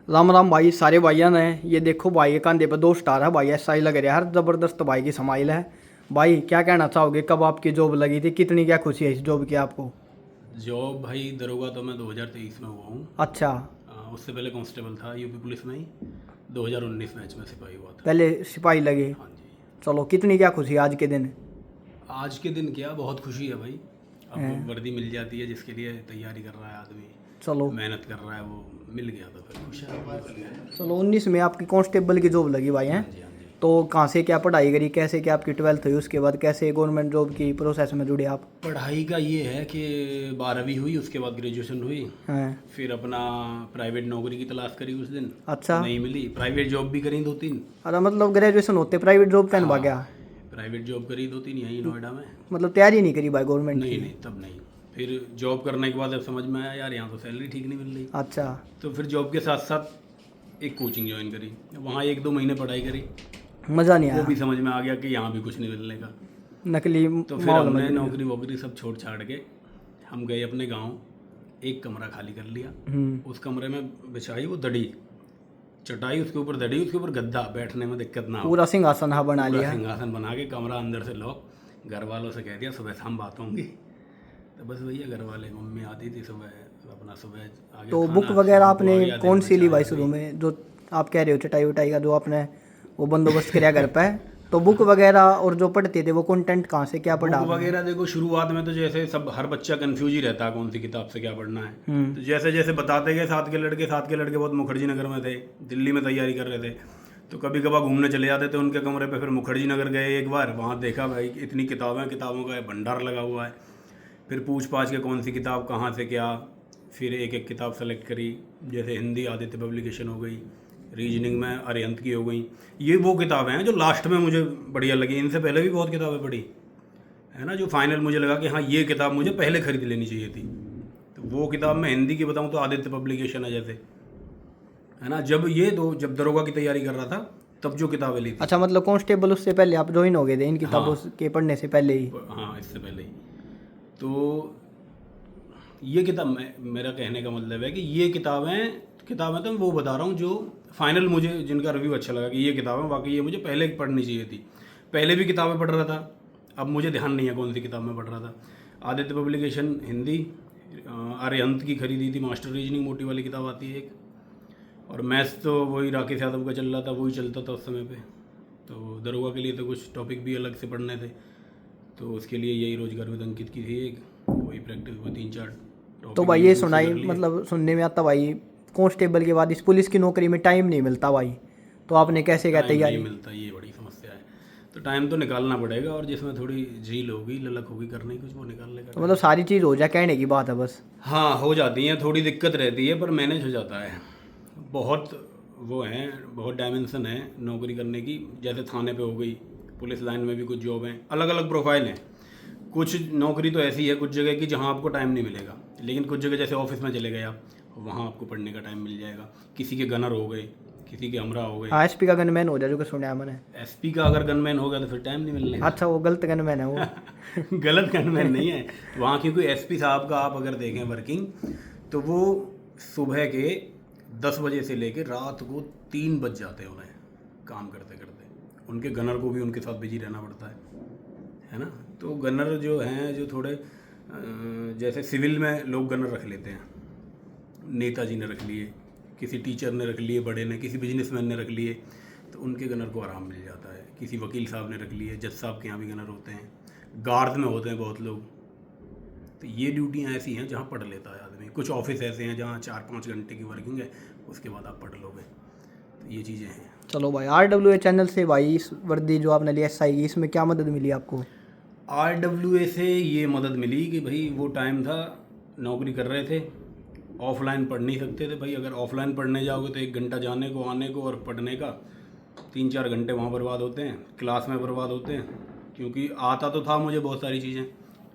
राम राम भाई सारे भाइयों ने। ये देखो भाई के कंधे पे 2 स्टार है भाई, ऐसा ही लग रहा है यार, जबरदस्त भाई की स्माइल है। भाई क्या कहना चाहोगे, कब आपकी जॉब लगी थी, कितनी क्या खुशी है इस जॉब की आपको? जॉब भाई दरोगा तो मैं 2023 में हुआ हूँ। अच्छा। उससे पहले कांस्टेबल था यूपी पुलिस में ही। 2019 बैच में सिपाही हुआ था। पहले सिपाही लगे। हाँ जी। चलो कितनी क्या खुशी है आज के दिन? आज के दिन क्या बहुत खुशी है भाई। अब हैं? वर्दी मिल जाती है, जिसके लिए तैयारी कर रहा है आदमी, चलो। मेहनत कर रहा है, वो मिल गया तो फिर खुश है, निकल गया। चलो 19 में आपकी कांस्टेबल की जॉब लगी भाई हैं? हाँ जी, हाँ जी। तो कहाँ से क्या पढ़ाई करी, कैसे क्या आपकी 12th हुई, उसके बाद कैसे गवर्नमेंट जॉब की प्रोसेस में जुड़े आप? पढ़ाई का ये है कि 12वीं हुई, उसके बाद ग्रेजुएशन हुई। हैं? फिर अपना प्राइवेट नौकरी की तलाश करी उस दिन। अच्छा। नहीं मिली, प्राइवेट जॉब भी करी 2-3। अरे मतलब ग्रेजुएशन होते प्राइवेट जॉब पहन भाग हाँ, गया? प्राइवेट जॉब करी 2-3 यहीं नोएडा में। मतलब तैयारी नहीं करी भाई गवर्नमेंट नहीं की? नहीं, तब नहीं। फिर जॉब करने के बाद अब समझ में आया यार, यहाँ तो सैलरी ठीक नहीं मिल रही। अच्छा। तो फिर जॉब के साथ साथ एक कोचिंग ज्वाइन करी। वहाँ 1-2 महीने पढ़ाई करी। मज़ा नहीं वो आया? भी समझ में आ गया कि यहाँ भी कुछ नहीं मिलने का। नकली तो फिर माहौल में हमने जुड़ गया। नौकरी वोकरी सब छोड़ छाड़ के हम गए अपने गाँव। एक कमरा खाली कर लिया। उस कमरे में बिछाई वो दड़ी, चटाई, उसके ऊपर दड़ी, उसके ऊपर गद्दा, बैठने में दिक्कत ना हो। पूरा सिंहासन हाँ बना पूरा लिया। सिंहासन बना के कमरा अंदर से लॉक। घर वालों से कह दिया सुबह शाम बात होंगी। तो बस भैया घर वाले, मम्मी आती थी सुबह, अपना सुबह आ गया तो बुक खाना, वगैरह शाम को आपने आ गया, दिन कौन में सी ली चाय भाई आ शुरू गई। में, जो आप कह रहे हो चटाई वटाई का जो आपने वो बंदोबस्त किया घर पे? तो बुक वगैरह और जो पढ़ते थे वो कंटेंट कहाँ से क्या पढ़ा बुक आपने? वगैरह देखो, शुरुआत में तो जैसे सब हर बच्चा कंफ्यूज ही रहता है कौन सी किताब से क्या पढ़ना है। हम्म। तो जैसे जैसे बताते गए, साथ के लड़के बहुत मुखर्जी नगर में थे, दिल्ली में तैयारी कर रहे थे। तो कभी कभार घूमने चले जाते थे उनके कमरे पे। फिर मुखर्जी नगर गए एक बार, वहाँ देखा भाई इतनी किताबें, किताबों का भंडार लगा हुआ है। फिर पूछ पाछ के कौन सी किताब कहाँ से क्या, फिर एक एक किताब सेलेक्ट करी। जैसे हिंदी आदित्य पब्लिकेशन हो गई, रीजनिंग में अरिहंत की हो गई। ये वो किताबें हैं जो लास्ट में मुझे बढ़िया लगी। इनसे पहले भी बहुत किताबें पढ़ी है ना, जो फाइनल मुझे लगा कि हाँ ये किताब मुझे पहले खरीद लेनी चाहिए थी। तो वो किताब मैं हिंदी की बताऊँ तो आदित्य पब्लिकेशन है जैसे, है ना। जब दरोगा की तैयारी कर रहा था तब जो किताबें ली थी। अच्छा मतलब कांस्टेबल उससे पहले आप ज्वाइन हो गए थे इन किताबों हाँ के पढ़ने से पहले ही? हाँ, इससे पहले ही। तो ये किताब मेरा कहने का मतलब है कि ये किताबें किताबें तो मैं वो बता रहा हूँ जो फाइनल मुझे, जिनका रिव्यू अच्छा लगा कि ये किताबें वाकई ये मुझे पहले पढ़नी चाहिए थी। पहले भी किताबें पढ़ रहा था, अब मुझे ध्यान नहीं है कौन सी किताब में पढ़ रहा था। आदित्य पब्लिकेशन हिंदी, आर्यहंत की खरीदी थी, मास्टर रीजनिंग मोटी वाली किताब आती है एक। और मैथ्स तो वही राकेश यादव का चल रहा था, वही चलता था उस समय पे। तो दरोगा के लिए तो कुछ टॉपिक भी अलग से पढ़ने थे, तो उसके लिए यही रोजगार विद अंकित की थी एक, वही प्रैक्टिस हुई 3-4 तो टॉपिक भाई ये यूट्यूब से सुनाई, कर लिए। मतलब सुनने में आता भाई कांस्टेबल के बाद इस पुलिस की नौकरी में टाइम नहीं मिलता भाई, तो आपने कैसे क्या टाइम नहीं तैयारी? मिलता, ये बड़ी समस्या है। तो टाइम तो निकालना पड़ेगा, और जिसमें थोड़ी झील होगी, ललक होगी करने की, कुछ वो निकालने का तो टाइम। मतलब सारी चीज़ हो जाए कहने की बात है बस? हाँ, हो जाती हैं, थोड़ी दिक्कत रहती है पर मैनेज हो जाता है। बहुत वो हैं, बहुत डायमेंशन है नौकरी करने की। जैसे थाने पे हो गई, पुलिस लाइन में भी कुछ जॉब हैं, अलग अलग प्रोफाइल हैं। कुछ नौकरी तो ऐसी है कुछ जगह की जहाँ आपको टाइम नहीं मिलेगा, लेकिन कुछ जगह जैसे ऑफिस में चले गए आप, वहाँ आपको पढ़ने का टाइम मिल जाएगा। किसी के गनर हो गए, किसी के हमरा हो गए। हाँ एसपी का गनमैन हो जाए जो कि सुना है मैंने। एसपी का अगर गनमैन हो गया तो फिर टाइम नहीं मिलने अच्छा वो गलत गनमैन है वो? का। गलत गनमैन नहीं है वहाँ, क्योंकि एसपी साहब का आप अगर देखें वर्किंग, तो वो सुबह के 10 बजे से लेकर रात को 3 बज जाते हैं उन्हें काम करते करते। उनके गनर को भी उनके साथ बिजी रहना पड़ता है ना। तो गनर जो हैं, जो थोड़े जैसे सिविल में लोग गनर रख लेते हैं, नेताजी ने रख लिए, किसी टीचर ने रख लिए बड़े ने, किसी बिजनेसमैन ने रख लिए, तो उनके गनर को आराम मिल जाता है। किसी वकील साहब ने रख लिए, जज साहब के यहाँ भी गनर होते हैं, गार्ड में होते हैं बहुत लोग। तो ये ड्यूटियाँ ऐसी हैं जहाँ पढ़ लेता है आदमी। कुछ ऑफिस ऐसे हैं जहाँ 4-5 घंटे की वर्किंग है, उसके बाद आप पढ़ लोगे। तो ये चीज़ें हैं। चलो भाई RWA चैनल से भाई इस वर्दी जो आपने लिया SI की, इसमें क्या मदद मिली आपको? RWA से ये मदद मिली कि भाई वो टाइम था, नौकरी कर रहे थे, ऑफलाइन पढ़ नहीं सकते थे भाई। अगर ऑफलाइन पढ़ने जाओगे तो 1 घंटा जाने को आने को और पढ़ने का 3-4 घंटे वहाँ बर्बाद होते हैं, क्लास में बर्बाद होते हैं। क्योंकि आता तो था मुझे बहुत सारी चीज़ें,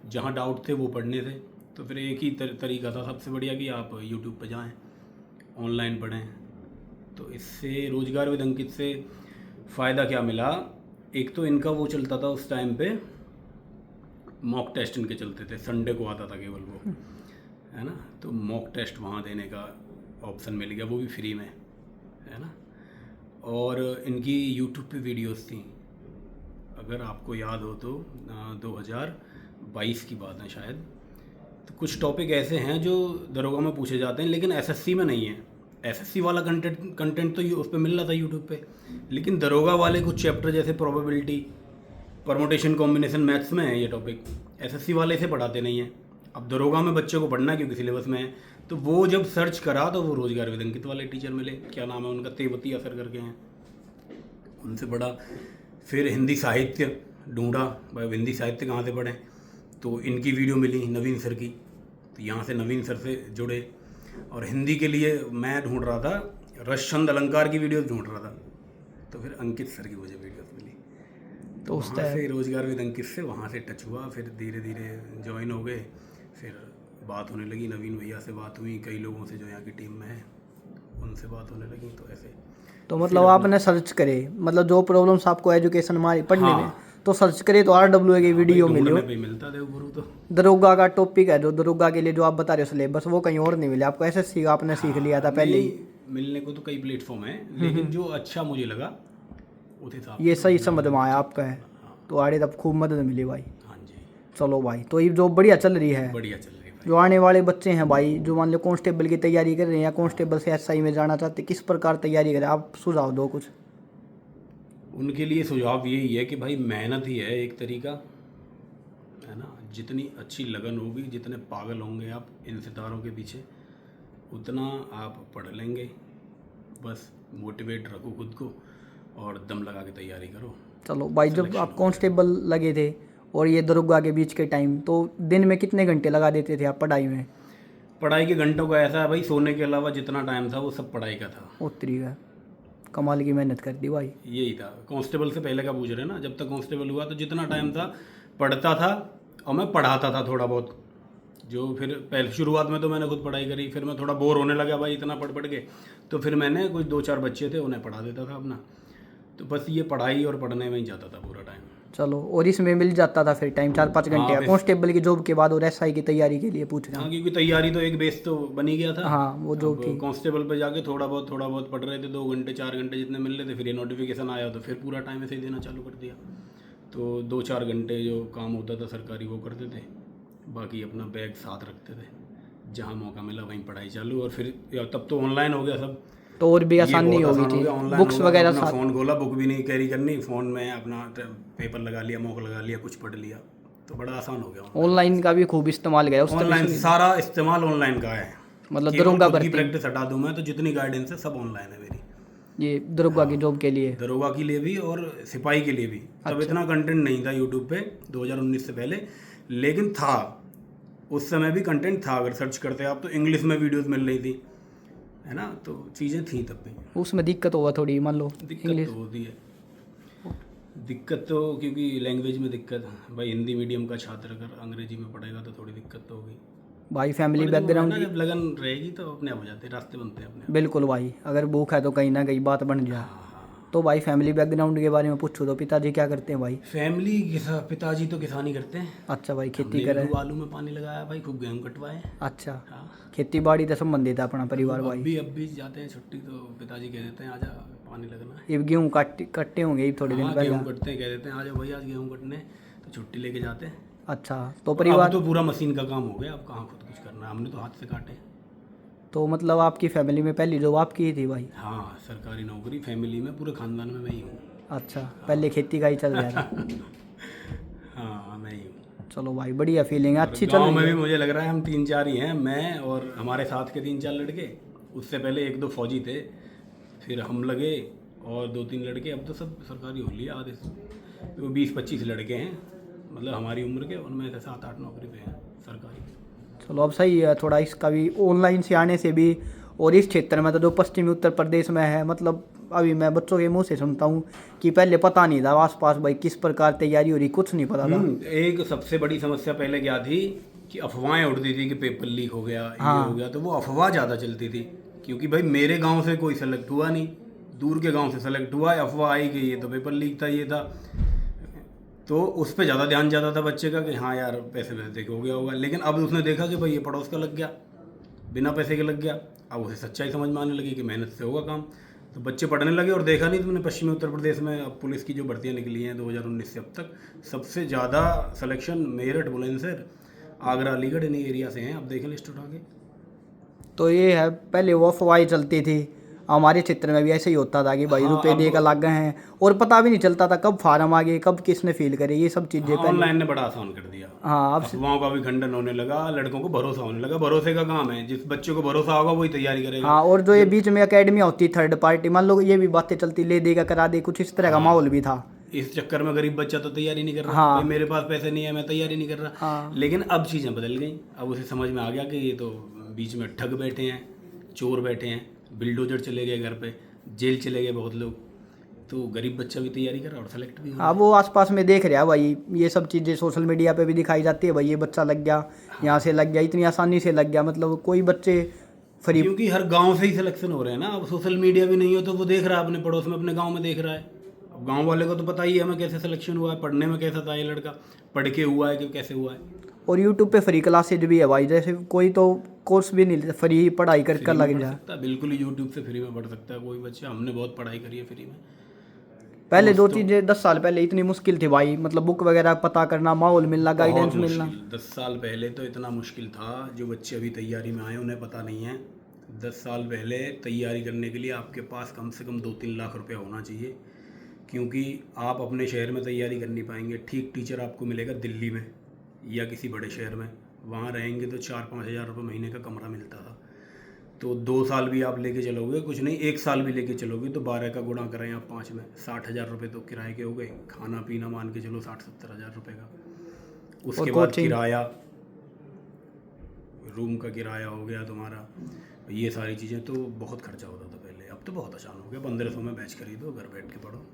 जहाँ डाउट थे वो पढ़ने थे। तो फिर एक ही तरीका था सबसे बढ़िया कि आप यूट्यूब पर जाएँ, ऑनलाइन पढ़ें। तो इससे रोजगार विद अंकित से फ़ायदा क्या मिला? एक तो इनका वो चलता था उस टाइम पे, मॉक टेस्ट इनके चलते थे, संडे को आता था केवल वो, है ना। तो मॉक टेस्ट वहाँ देने का ऑप्शन मिल गया, वो भी फ्री में। है ना। और इनकी यूट्यूब पे वीडियोस थी, अगर आपको याद हो तो 2022 की बात है शायद। तो कुछ टॉपिक ऐसे हैं जो दरोगा में पूछे जाते हैं, लेकिन एसएससी में नहीं है। एसएससी वाला कंटेंट तो उस पर मिल रहा था यूट्यूब पे, लेकिन दरोगा वाले कुछ चैप्टर जैसे प्रोबेबिलिटी, परमुटेशन, कॉम्बिनेशन, मैथ्स में है ये टॉपिक। एसएससी वाले इसे पढ़ाते नहीं हैं। अब दरोगा में बच्चे को पढ़ना है क्योंकि सिलेबस में है। तो वो जब सर्च करा तो वो रोजगार विद अंकित वाले टीचर मिले, क्या नाम है उनका, तेवतिया सर करके हैं, उनसे पढ़ा। फिर हिंदी साहित्य ढूंढा, भाई हिंदी साहित्य कहाँ से पढ़ें, तो इनकी वीडियो मिली नवीन सर की, तो यहाँ से नवीन सर से जुड़े। और हिंदी के लिए मैं ढूंढ रहा था, रस छंद अलंकार की वीडियो ढूंढ रहा था, तो फिर अंकित सर की मुझे वीडियो मिली। तो उस से रोजगार विद अंकित से वहाँ से टच हुआ, फिर धीरे धीरे ज्वाइन हो गए। फिर बात होने लगी, नवीन भैया से बात हुई, कई लोगों से जो यहाँ की टीम में है उनसे बात होने लगी। तो ऐसे तो मतलब आपने सर्च करे, मतलब जो प्रॉब्लम्स आपको एजुकेशन हमारी पढ़ने में, तो सर्च करे तो RWA की वीडियो मिलता देवगुरु। तो दरोगा का टॉपिक है, जो दरोगा के लिए जो आप बता रहे हो सिलेबस, वो कहीं और नहीं मिले आपको, एसएससी आपने सीख लिया था पहले ही। मिलने को तो कई प्लेटफॉर्म है, लेकिन जो अच्छा मुझे लगा उस हिसाब ये सही समझ में आया आपका है, तो आगे तब खूब मदद मिली भाई। हाँ जी, चलो भाई, तो ये जो बढ़िया चल रही है, बढ़िया चल रही है। जो आने वाले बच्चे हैं भाई, जो मान लो कांस्टेबल की तैयारी कर रहे हैं या कांस्टेबल से एसआई में जाना चाहते, किस प्रकार तैयारी करें, आप सुझाव दो कुछ। उनके लिए सुझाव यही है कि भाई मेहनत ही है एक तरीका, है ना। जितनी अच्छी लगन होगी, जितने पागल होंगे आप इन सितारों के पीछे, उतना आप पढ़ लेंगे। बस मोटिवेट रखो खुद को और दम लगा के तैयारी करो। चलो भाई, जब आप कांस्टेबल लगे थे और ये दरोगा के बीच के टाइम, तो दिन में कितने घंटे लगा देते थे आप पढ़ाई में? पढ़ाई के घंटों का ऐसा है भाई, सोने के अलावा जितना टाइम था वो सब पढ़ाई का था। उतरी का कमाल की मेहनत कर दी भाई। यही था। कांस्टेबल से पहले का पूछ रहे ना, जब तक कांस्टेबल हुआ तो जितना टाइम था पढ़ता था, और मैं पढ़ाता था थोड़ा बहुत। जो फिर पहले शुरुआत में तो मैंने खुद पढ़ाई करी, फिर मैं थोड़ा बोर होने लगा भाई इतना पढ़ के, तो फिर मैंने कुछ 2-4 बच्चे थे उन्हें पढ़ा देता था अपना। तो बस ये पढ़ाई और पढ़ने में ही जाता था पूरा टाइम। चलो, और इसमें मिल जाता था फिर टाइम 4-5 घंटे कांस्टेबल की जॉब के बाद, और एसआई की तैयारी के लिए पूछ रहा हूँ। क्योंकि तैयारी तो एक बेस तो बनी गया था। हाँ, वो जॉब थी। कांस्टेबल पे जाके थोड़ा बहुत पढ़ रहे थे, 2 घंटे 4 घंटे जितने मिल रहे थे, फिर ये नोटिफिकेशन आया तो फिर पूरा टाइम ऐसे ही देना चालू कर दिया। तो 2-4 घंटे जो काम होता था सरकारी वो करते थे, बाकी अपना बैग साथ रखते थे, जहाँ मौका मिला वहीं पढ़ाई चालू। और फिर तब तो ऑनलाइन हो गया सब, तो और भी आसानी हो गई थी, बुक्स वगैरह साथ। फ़ोन खोला, बुक भी नहीं कैरी करनी, फ़ोन में अपना पेपर लगा लिया, मॉक लगा लिया, कुछ पढ़ लिया, तो बड़ा आसान हो गया। ऑनलाइन का भी खूब इस्तेमाल किया, ऑनलाइन सारा इस्तेमाल ऑनलाइन का है। मतलब दरोगा की प्रैक्टिस हटा दूं मैं तो जितनी गाइडेंस है सब ऑनलाइन है मेरी। ये दरोगा की जॉब के लिए, दरोगा के लिए भी और सिपाही के लिए भी। तब इतना कंटेंट नहीं था यूट्यूब पे 2019 से पहले, लेकिन था उस समय भी कंटेंट था। अगर सर्च करते आप तो इंग्लिश में वीडियोस मिल रही थी, है ना, तो चीज़ें थी तब भी। उसमें दिक्कत होगा थोड़ी, मान लो दिक्कत तो होती है, दिक्कत तो क्योंकि लैंग्वेज में दिक्कत भाई, हिंदी मीडियम का छात्र अगर अंग्रेजी में पढ़ेगा तो थोड़ी दिक्कत तो होगी भाई। फैमिली बैकग्राउंड जब लगन रहेगी तो अपने आप हो जाते हैं, रास्ते बनते हैं अपने। बिल्कुल भाई, अगर भूख है तो कहीं ना कहीं बात बन जाए। तो भाई फैमिली बैकग्राउंड के बारे में पूछो तो पिताजी क्या करते हैं भाई? फैमिली पिताजी तो किसानी करते हैं। अच्छा भाई, खेती करें, आलू में पानी लगाया भाई, खूब गेहूँ कटवाए। अच्छा, खेती बाड़ी से संबंधित है अपना परिवार भाई? अब भी जाते हैं छुट्टी तो पिताजी कह देते हैं आजा पानी लगना है। ये गेहूँ कटते होंगे थोड़े दिन पहले? गेहूँ कटते हैं, कह देते हैं आजा भाई आज गेहूँ कटने, तो छुट्टी लेके जाते हैं। अच्छा, तो परिवार तो पूरा मशीन का काम हो गया, अब कहाँ खुद कुछ करना है, हमने तो हाथ से काटे। तो मतलब आपकी फैमिली में पहली जॉब आपकी ही थी भाई? हाँ, सरकारी नौकरी, फैमिली में पूरे खानदान में मैं ही हूँ। अच्छा, पहले खेती का ही चल रहा था। हाँ, मैं ही हूँ। चलो भाई, बढ़िया फीलिंग है, अच्छी चल गाँव रही में है। भी मुझे लग रहा है हम 3-4 ही हैं, मैं और हमारे साथ के 3-4 लड़के, उससे पहले 1-2 फौजी थे, फिर हम लगे और 2-3 लड़के, अब तो सब सरकारी हो लिया आधे से। तो 20-25 लड़के हैं, मतलब हमारी उम्र के, उनमें से 7-8 नौकरी पे हैं सरकारी। चलो, अब सही है थोड़ा, इसका भी ऑनलाइन से आने से भी। और इस क्षेत्र में तो जो पश्चिमी उत्तर प्रदेश में है, मतलब अभी मैं बच्चों के मुंह से सुनता हूँ कि पहले पता नहीं था आसपास भाई किस प्रकार तैयारी हो रही, कुछ नहीं पता था। एक सबसे बड़ी समस्या पहले क्या थी कि अफवाहें उड़ती थी कि पेपर लीक हो गया, ये हो गया, तो वो अफवाह ज़्यादा चलती थी। क्योंकि भाई मेरे गांव से कोई सेलेक्ट हुआ नहीं, दूर के गांव से सेलेक्ट हुआ, अफवाह आई कि ये तो पेपर लीक था, ये था, तो उस पर ज़्यादा ध्यान जाता था बच्चे का कि हाँ यार पैसे दे के हो गया होगा। लेकिन अब उसने देखा कि भाई ये पड़ोस का लग गया, बिना पैसे के लग गया, अब उसे सच्चाई समझ में आने लगी कि मेहनत से होगा काम। तो बच्चे पढ़ने लगे और देखा नहीं तुमने पश्चिमी उत्तर प्रदेश में अब पुलिस की जो भर्तियां निकली हैं 2019 से अब तक सबसे ज़्यादा सिलेक्शन मेरठ, बुलंदशहर, आगरा, अलीगढ़ इन एरिया से हैं। अब देखें लिस्ट उठा के। तो ये है, पहले वो अफवाहें चलती थी, हमारे क्षेत्र में भी ऐसे ही होता था कि भाई हाँ, रुपए दे कर लग गए हैं और पता भी नहीं चलता था कब फार्म आ गए, कब किसने फिल करे, ये सब चीज़ें पहले। ऑनलाइन ने बड़ा आसान कर दिया। हाँ अब अफवाहों का भी खंडन होने लगा, लड़कों को भरोसा होने लगा। भरोसे का काम है, जिस बच्चे को भरोसा होगा वही तैयारी करेगा। हाँ, और जो ये बीच में अकेडमियाँ होती थर्ड पार्टी, मान लो ये भी बातें चलती, ले देगा करा दे, कुछ इस तरह का माहौल भी था। इस चक्कर में गरीब बच्चा तो तैयारी नहीं कर रहा। हाँ। भाई मेरे पास पैसे नहीं है, मैं तैयारी नहीं कर रहा। हाँ। लेकिन अब चीज़ें बदल गई। अब उसे समझ में आ गया कि ये तो बीच में ठग बैठे हैं, चोर बैठे हैं, बिल्डोजर चले गए घर पे, जेल चले गए बहुत लोग। तो गरीब बच्चा भी तैयारी कर रहा और सेलेक्ट भी हो रहा। हाँ, वो आसपास में देख रहा है भाई, ये सब चीज़ें सोशल मीडिया पे भी दिखाई जाती है, भाई ये बच्चा लग गया, यहाँ से लग गया, इतनी आसानी से लग गया, मतलब कोई बच्चे फ्री। क्योंकि हर गांव से ही सिलेक्शन हो रहे हैं ना। अब सोशल मीडिया भी नहीं हो तो वो देख रहा है अपने पड़ोस में, अपने गांव में देख रहा है। अब गांव वाले को तो पता ही है हमें कैसे सिलेक्शन हुआ है, पढ़ने में कैसा था ये लड़का, पढ़ के हुआ है कि कैसे हुआ है। और यूट्यूब पे फ्री क्लासेज भी है भाई, जैसे कोई तो कोर्स भी नहीं लेता, फ्री पढ़ाई कर कर लग जाए। बिल्कुल ही यूट्यूब से फ्री में पढ़ सकता है कोई बच्चा। हमने बहुत पढ़ाई करी है फ्री में। पहले दो चीज़ें 10 साल पहले इतनी मुश्किल थी भाई, मतलब बुक वगैरह पता करना, माहौल मिलना, गाइडेंस मिलना। 10 साल पहले तो इतना मुश्किल था, जो बच्चे अभी तैयारी में आए उन्हें पता नहीं है। 10 साल पहले तैयारी करने के लिए आपके पास कम से कम 2-3 लाख रुपया होना चाहिए, क्योंकि आप अपने शहर में तैयारी कर नहीं पाएंगे। ठीक टीचर आपको मिलेगा दिल्ली में या किसी बड़े शहर में, वहाँ रहेंगे तो 4-5 हज़ार रुपये महीने का कमरा मिलता था। तो 2 साल भी आप लेके चलोगे, कुछ नहीं 1 साल भी लेके चलोगे तो 12 का गुणा करें आप 5 में, 60 हज़ार रुपये तो किराए के हो गए। खाना पीना मान के चलो 60-70 हज़ार रुपये का। उसके बाद किराया, रूम का किराया हो गया तुम्हारा, ये सारी चीज़ें। तो बहुत खर्चा होता था पहले। अब तो बहुत आसान हो गया, 1500 में बैच खरीदो, घर बैठ के पढ़ो।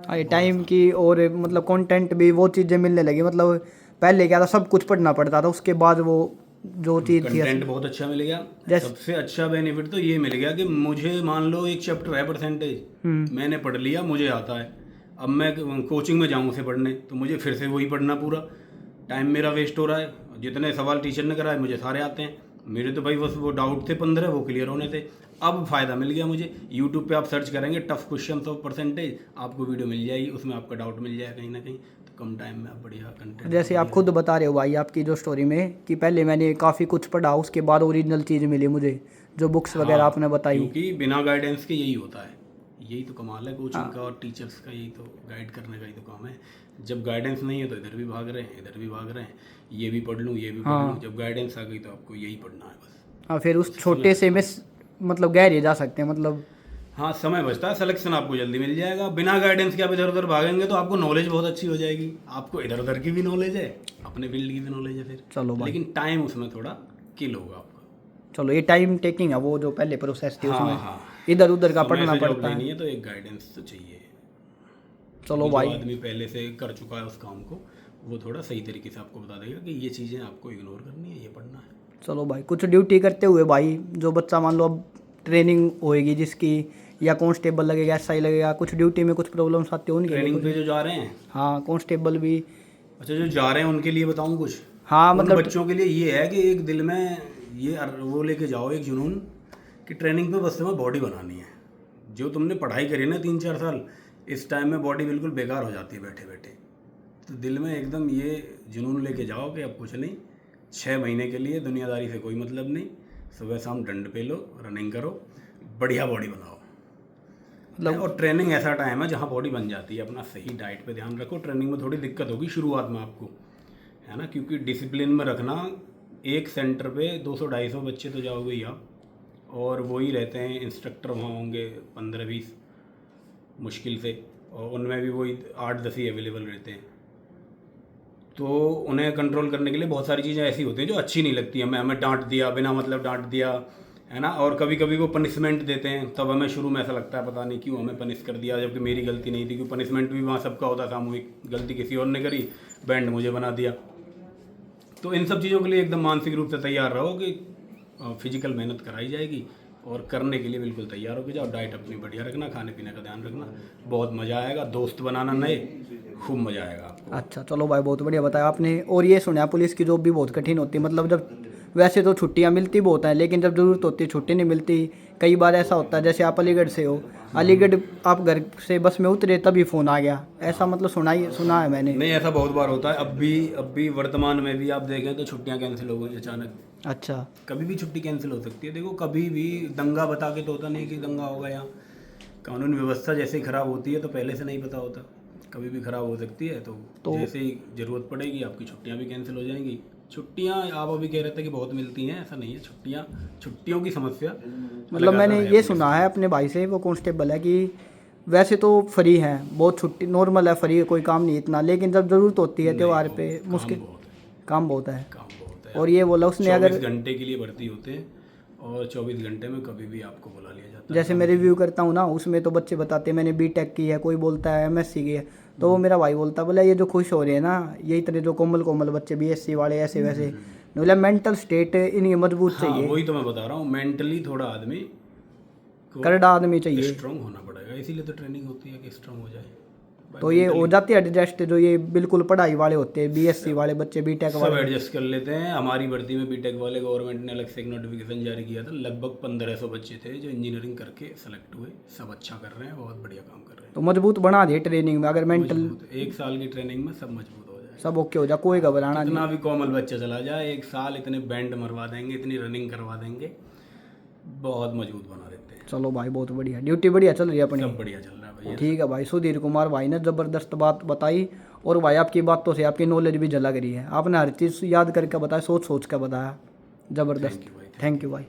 हाँ, टाइम की और मतलब कंटेंट भी वो चीज़ें मिलने लगी। मतलब पहले क्या था, सब कुछ पढ़ना पड़ता था, उसके बाद वो जो चीज़ थी। कंटेंट बहुत अच्छा मिल गया। सबसे अच्छा बेनिफिट तो ये मिल गया कि मुझे मान लो एक चैप्टर है परसेंटेज, मैंने पढ़ लिया, मुझे आता है। अब मैं कोचिंग में जाऊँ उसे पढ़ने तो मुझे फिर से वही पढ़ना, पूरा टाइम मेरा वेस्ट हो रहा है। जितने सवाल टीचर ने कराए मुझे सारे आते हैं। मेरे तो भाई बस वो डाउट थे 15, वो क्लियर होने थे। अब फ़ायदा मिल गया मुझे। यूट्यूब पे आप सर्च करेंगे टफ क्वेश्चन ऑफ परसेंटेज, आपको वीडियो मिल जाएगी, उसमें आपका डाउट मिल जाएगा कहीं ना कहीं। तो कम टाइम में आप बढ़िया कंटेंट। जैसे आप खुद बता रहे हो भाई आपकी जो स्टोरी में, कि पहले मैंने काफ़ी कुछ पढ़ा, उसके बाद ओरिजिनल चीज़ मिली मुझे, जो बुक्स वगैरह आपने बताई। क्योंकि बिना गाइडेंस के यही होता है। यही तो कमाल है कोचिंग का और टीचर्स का, यही तो गाइड करने का ही तो काम है। जब गाइडेंस नहीं है तो इधर भी भाग रहे हैं, इधर भी भाग रहे हैं, ये भी पढ़ लूँ, ये भी पढ़ लूँ। जब गाइडेंस आ गई तो आपको यही पढ़ना है बस। हाँ, फिर उस छोटे से में मतलब गहरे जा सकते हैं, मतलब हाँ, समय बचता है, सिलेक्शन आपको जल्दी मिल जाएगा। बिना गाइडेंस के आप इधर उधर भागेंगे तो आपको नॉलेज बहुत अच्छी हो जाएगी। आपको इधर उधर की भी नॉलेज है, अपने फील्ड की भी नॉलेज है फिर। चलो भाई, लेकिन टाइम उसमें थोड़ा किल होगा आपका। चलो ये टाइम टेकिंग है, वो जो पहले प्रोसेस थी उसमें हाँ, इधर उधर का समय पढ़ना से जॉब पड़ता लेनी है। है तो एक गाइडेंस तो चाहिए। चलो जो भाई, आदमी पहले से कर चुका है उस काम को, वो थोड़ा सही तरीके से आपको बता देगा कि ये चीज़ें आपको इग्नोर करनी है, ये पढ़ना है। चलो भाई, कुछ ड्यूटी करते हुए भाई, जो बच्चा मान लो अब ट्रेनिंग होएगी जिसकी, या कांस्टेबल लगेगा, एसआई लगेगा, कुछ ड्यूटी में कुछ प्रॉब्लम्स आती होंगी ट्रेनिंग पे जो जा रहे हैं, हाँ कांस्टेबल भी। अच्छा जो जा रहे हैं उनके लिए बताऊं कुछ? हाँ उन मतलब बच्चों के लिए ये है कि एक दिल में ये वो लेके जाओ, एक जुनून, कि ट्रेनिंग पे बस तुम्हें बॉडी बनानी है। जो तुमने पढ़ाई करी ना 3-4 साल, इस टाइम में बॉडी बिल्कुल बेकार हो जाती है बैठे बैठे। तो दिल में एकदम ये जुनून लेके जाओ कि अब कुछ नहीं, 6 महीने के लिए दुनियादारी से कोई मतलब नहीं, सुबह शाम डंड पे लो, रनिंग करो, बढ़िया बॉडी बनाओ। मतलब और ट्रेनिंग ऐसा टाइम है जहाँ बॉडी बन जाती है। अपना सही डाइट पे ध्यान रखो। ट्रेनिंग में थोड़ी दिक्कत होगी शुरुआत में आपको, है ना, क्योंकि डिसिप्लिन में रखना। एक सेंटर पे 200-250 बच्चे तो जाओगे ही आप, और वही रहते हैं इंस्ट्रक्टर, वहाँ होंगे 15-20 मुश्किल से, और उनमें भी वही 8-10 ही अवेलेबल रहते हैं। तो उन्हें कंट्रोल करने के लिए बहुत सारी चीज़ें ऐसी होती हैं जो अच्छी नहीं लगती हमें। हमें डांट दिया, बिना मतलब डांट दिया, है ना, और कभी कभी वो पनिशमेंट देते हैं, तब हमें शुरू में ऐसा लगता है पता नहीं क्यों हमें पनिश कर दिया, जबकि मेरी गलती नहीं थी। क्योंकि पनिशमेंट भी वहाँ सबका होता, सामूहिक गलती किसी और ने करी, बैंड मुझे बना दिया। तो इन सब चीज़ों के लिए एकदम मानसिक रूप से तैयार रहो कि फिजिकल मेहनत कराई जाएगी, और करने के लिए बिल्कुल तैयार होकर जाओ। डाइट अपनी बढ़िया रखना, खाने पीने का ध्यान रखना, बहुत मज़ा आएगा। दोस्त बनाना नए, खूब मज़ा आएगा आपको। अच्छा चलो भाई, बहुत बढ़िया बताया आपने। और ये सुना पुलिस की जॉब भी बहुत कठिन होती है, मतलब जब वैसे तो छुट्टियां मिलती बहुत हैं, लेकिन जब ज़रूरत होती है छुट्टी नहीं मिलती, कई बार ऐसा होता है जैसे आप अलीगढ़ से हो, अलीगढ़ आप घर से बस में उतरे तभी फ़ोन आ गया, ऐसा मतलब सुना है मैंने। नहीं, ऐसा बहुत बार होता है। अब भी वर्तमान में भी आप देखें तो छुट्टियां कैंसिल हो गई अचानक। अच्छा, कभी भी छुट्टी कैंसिल हो सकती है। देखो, कभी भी दंगा बता के तो होता नहीं कि दंगा होगा यहाँ। कानून व्यवस्था जैसे ही ख़राब होती है तो पहले से नहीं पता होता, कभी भी ख़राब हो सकती है। तो जैसे ही ज़रूरत पड़ेगी आपकी छुट्टियाँ भी कैंसिल हो जाएंगी। छुट्टियाँ आप अभी कह रहे थे कि बहुत मिलती हैं, ऐसा नहीं है। छुट्टियों की समस्या मतलब मैंने ये सुना है अपने भाई से, वो कांस्टेबल है, कि वैसे तो फ्री हैं, बहुत छुट्टी नॉर्मल है, फ्री है, कोई काम नहीं इतना, लेकिन जब ज़रूरत होती है त्यौहार पे मुश्किल, काम बहुत है। और ये बोला उसने, अगर 24 घंटे के लिए भर्ती होते हैं और 24 घंटे में कभी भी आपको बुला लिया जाता है। जैसे मैं रिव्यू करता हूँ ना, उसमें तो बच्चे बताते हैं मैंने बीटेक की है, कोई बोलता है एमएससी की है, तो वो मेरा भाई बोलता बोला ये जो खुश हो रहे हैं ना, ये इतने जो कोमल कोमल बच्चे बीएससी वाले ऐसे वैसे, बोला मेंटल स्टेट इन्हें मजबूत हाँ, चाहिए, वही तो मैं बता रहा हूँ। मेंटली थोड़ा आदमी को करड़ा आदमी चाहिए, स्ट्रांग होना पड़ेगा, इसीलिए तो ट्रेनिंग होती है कि स्ट्रांग हो जाए। तो ये हो जाती है एडजस्ट, जो ये बिल्कुल पढ़ाई वाले होते हैं, बीएससी वाले बच्चे, बीटेक सब वाले। एडजस्ट कर लेते हैं। हमारी भर्ती में बीटेक वाले गवर्नमेंट ने अलग से एक नोटिफिकेशन जारी किया था, लगभग 1500 बच्चे थे जो इंजीनियरिंग करके सेलेक्ट हुए। सब अच्छा कर रहे हैं, बहुत बढ़िया काम कर रहे हैं। तो मजबूत बना दिए ट्रेनिंग में, अगर मेंटल मजबूत, 1 साल की ट्रेनिंग में सब मजबूत हो जाए, सब ओके हो जाए, कोई घबराना नहीं। कितना भी कोमल बच्चा चला जाए, 1 साल इतने बैंड मरवा देंगे, इतनी रनिंग करवा देंगे, बहुत मजबूत बना देते हैं। चलो भाई, बहुत बढ़िया, ड्यूटी बढ़िया चल रही है अपनी। सब बढ़िया चल रहा है भैया। ठीक है भाई, सुधीर कुमार भाई ने ज़बरदस्त बात बताई, और भाई आपकी बातों से आपकी नॉलेज भी झलक रही है, आपने हर चीज़ याद करके बताया, सोच सोच के बताया, ज़बरदस्त। थैंक यू भाई। थैंक यू भाई।